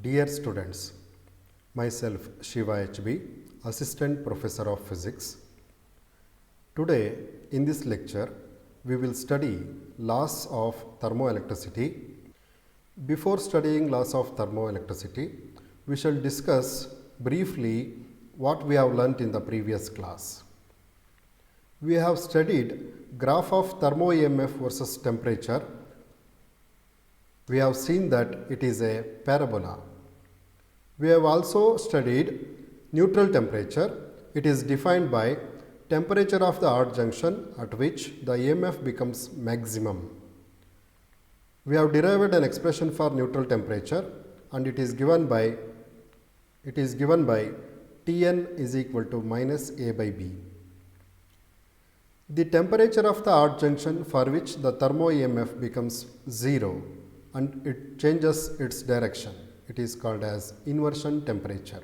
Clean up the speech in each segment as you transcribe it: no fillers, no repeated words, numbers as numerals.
Dear students, myself Shiva HB, Assistant Professor of Physics. Today in this lecture we will study laws of thermoelectricity. Before studying laws of thermoelectricity, we shall discuss briefly what we have learnt in the previous class. We have studied graph of thermo EMF versus temperature. We have seen that it is a parabola. We have also studied neutral temperature. It is defined by temperature of the odd junction at which the EMF becomes maximum. We have derived an expression for neutral temperature and it is given by Tn is equal to minus A by B. The temperature of the odd junction for which the thermo EMF becomes 0 and it changes its direction. It is called as inversion temperature.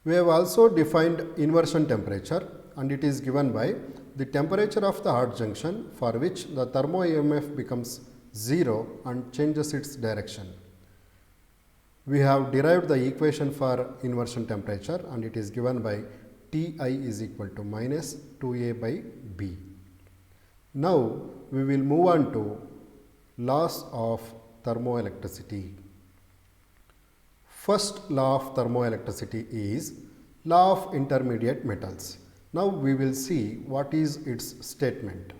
We have also defined inversion temperature and it is given by the temperature of the odd junction for which the thermo EMF becomes 0 and changes its direction. We have derived the equation for inversion temperature and it is given by Ti is equal to minus 2A by B. Now we will move on to laws of thermoelectricity. First law of thermoelectricity is law of intermediate metals. Now we will see what is its statement.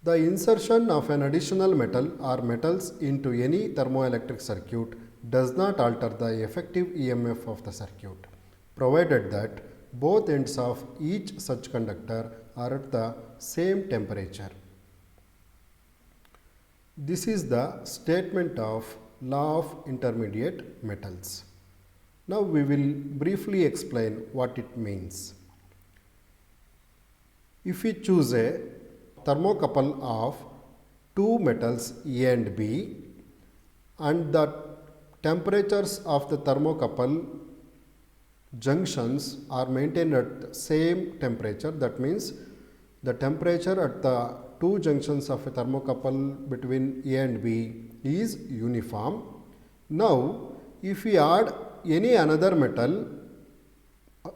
The insertion of an additional metal or metals into any thermoelectric circuit does not alter the effective EMF of the circuit, provided that both ends of each such conductor are at the same temperature. This is the statement of law of intermediate metals. Now we will briefly explain what it means. If we choose a thermocouple of two metals A and B and the temperatures of the thermocouple junctions are maintained at the same temperature, that means the temperature at the two junctions of a thermocouple between A and B is uniform. Now if we add any another metal,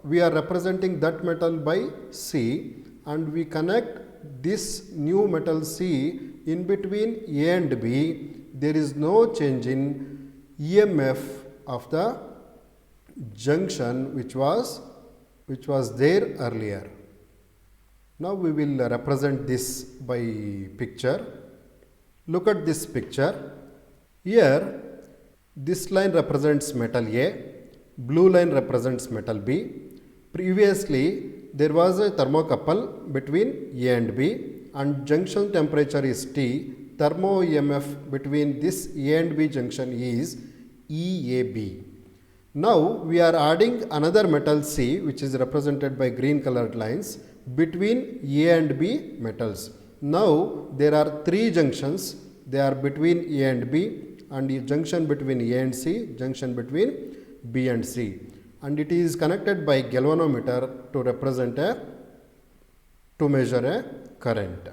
we are representing that metal by C and we connect this new metal C in between A and B, there is no change in EMF of the junction which was there earlier. Now we will represent this by picture. Look at this picture. Here this line represents metal A, blue line represents metal B. Previously there was a thermocouple between A and B and junction temperature is T. Thermo EMF between this A and B junction is EAB. Now we are adding another metal C which is represented by green colored lines between A and B metals. Now there are three junctions, they are between A and B and a junction between A and C, junction between B and C, and it is connected by galvanometer to measure a current.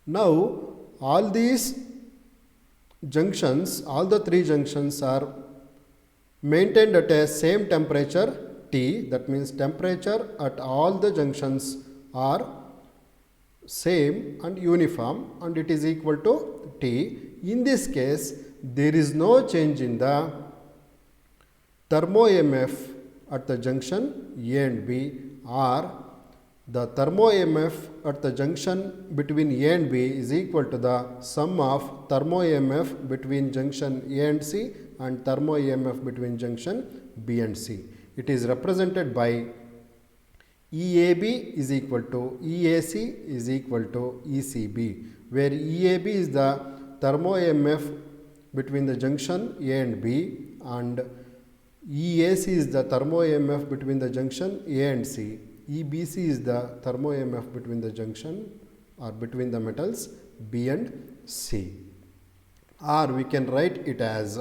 Now all these junctions, all the three junctions are maintained at a same temperature T, that means temperature at all the junctions are same and uniform and it is equal to T. In this case, there is no change in the thermo EMF at the junction A and B, or the thermo EMF at the junction between A and B is equal to the sum of thermo EMF between junction A and C and thermo EMF between junction B and C. It is represented by EAB is equal to EAC is equal to ECB, where EAB is the thermo EMF between the junction A and B and EAC is the thermo EMF between the junction A and C. EBC is the thermo EMF between the junction or between the metals B and C. Or we can write it as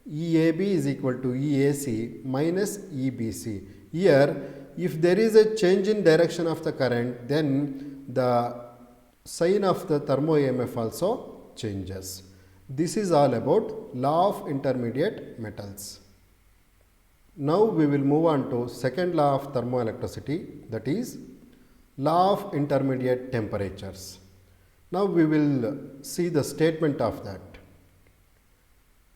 EAB is equal to EAC minus EBC. Here, if there is a change in direction of the current, then the sign of the thermo EMF also changes. This is all about law of intermediate metals. Now we will move on to second law of thermoelectricity, that is law of intermediate temperatures. Now we will see the statement of that.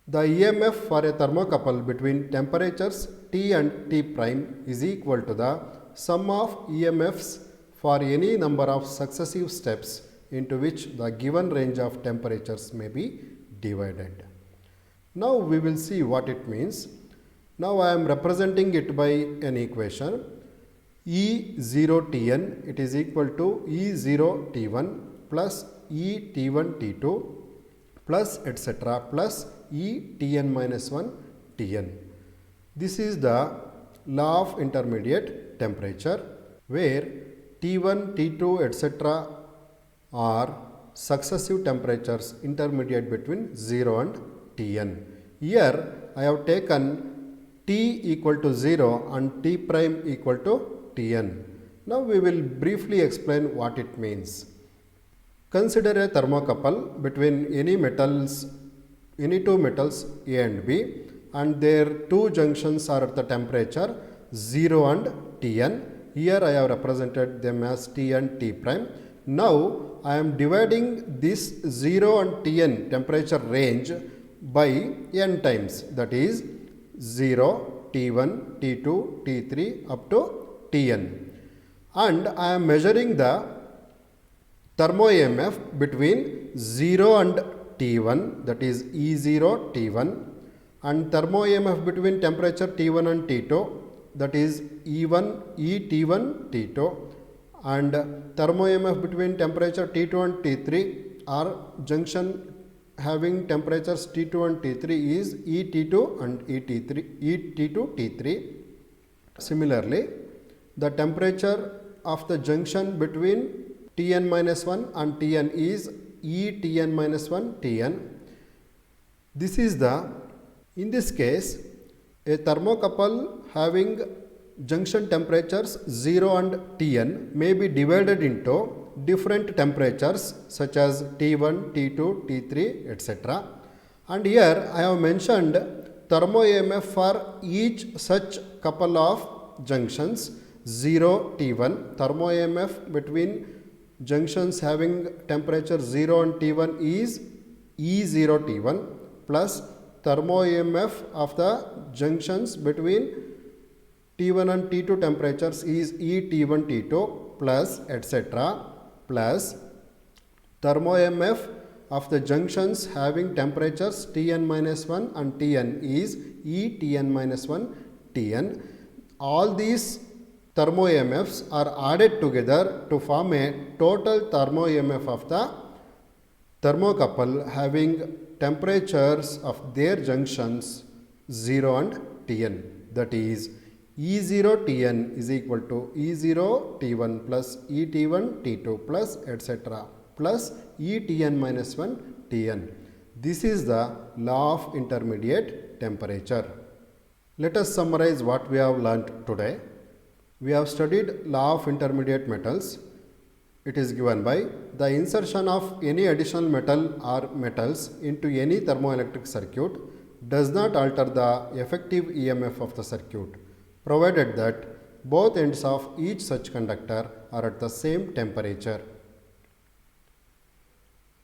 The EMF for a thermocouple between temperatures T and T prime is equal to the sum of EMFs for any number of successive steps into which the given range of temperatures may be divided. Now we will see what it means. Now I am representing it by an equation. E0Tn, it is equal to E0T1 plus ET1T2 plus etc. plus Etn minus 1 Tn. This is the law of intermediate temperature where T1, T2 etc. are successive temperatures intermediate between 0 and Tn. Here I have taken T equal to 0 and T prime equal to Tn. Now we will briefly explain what it means. Consider a thermocouple between any two metals A and B, and their two junctions are at the temperature 0 and Tn. Here I have represented them as T and T prime. Now I am dividing this 0 and Tn temperature range by n times, that is 0, T1, T2, T3 up to Tn, and I am measuring the thermo EMF between 0 and T1, that is E0 T1, and thermo EMF between temperature T1 and T2, that is E1 T1 T2, and thermo EMF between temperature T2 and T3 or junction having temperatures T2 and T3 is ET2 and ET2 T3. Similarly, the temperature of the junction between Tn minus 1 and Tn is Etn minus 1 Tn. This is in this case, a thermocouple having junction temperatures 0 and Tn may be divided into different temperatures such as T1, T2, T3 etc. And here I have mentioned thermo EMF for each such couple of junctions. 0 T1, thermo EMF between junctions having temperature 0 and T1 is E0 T1 plus thermo EMF of the junctions between T1 and T2 temperatures is ET1 T2 plus etc. plus thermo EMF of the junctions having temperatures Tn minus 1 and Tn is Etn minus 1 Tn. All these thermo EMFs are added together to form a total thermo EMF of the thermocouple having temperatures of their junctions 0 and Tn, that is E0 Tn is equal to E0 T1 plus ET1 T2 plus etc. plus Etn minus 1 Tn. This is the law of intermediate temperature. Let us summarize what we have learnt today. We have studied law of intermediate metals. It is given by the insertion of any additional metal or metals into any thermoelectric circuit does not alter the effective EMF of the circuit, provided that both ends of each such conductor are at the same temperature.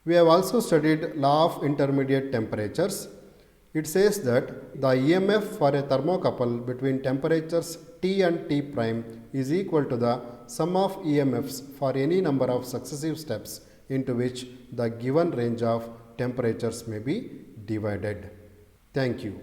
We have also studied law of intermediate temperatures. It says that the EMF for a thermocouple between temperatures T and T prime is equal to the sum of EMFs for any number of successive steps into which the given range of temperatures may be divided. Thank you.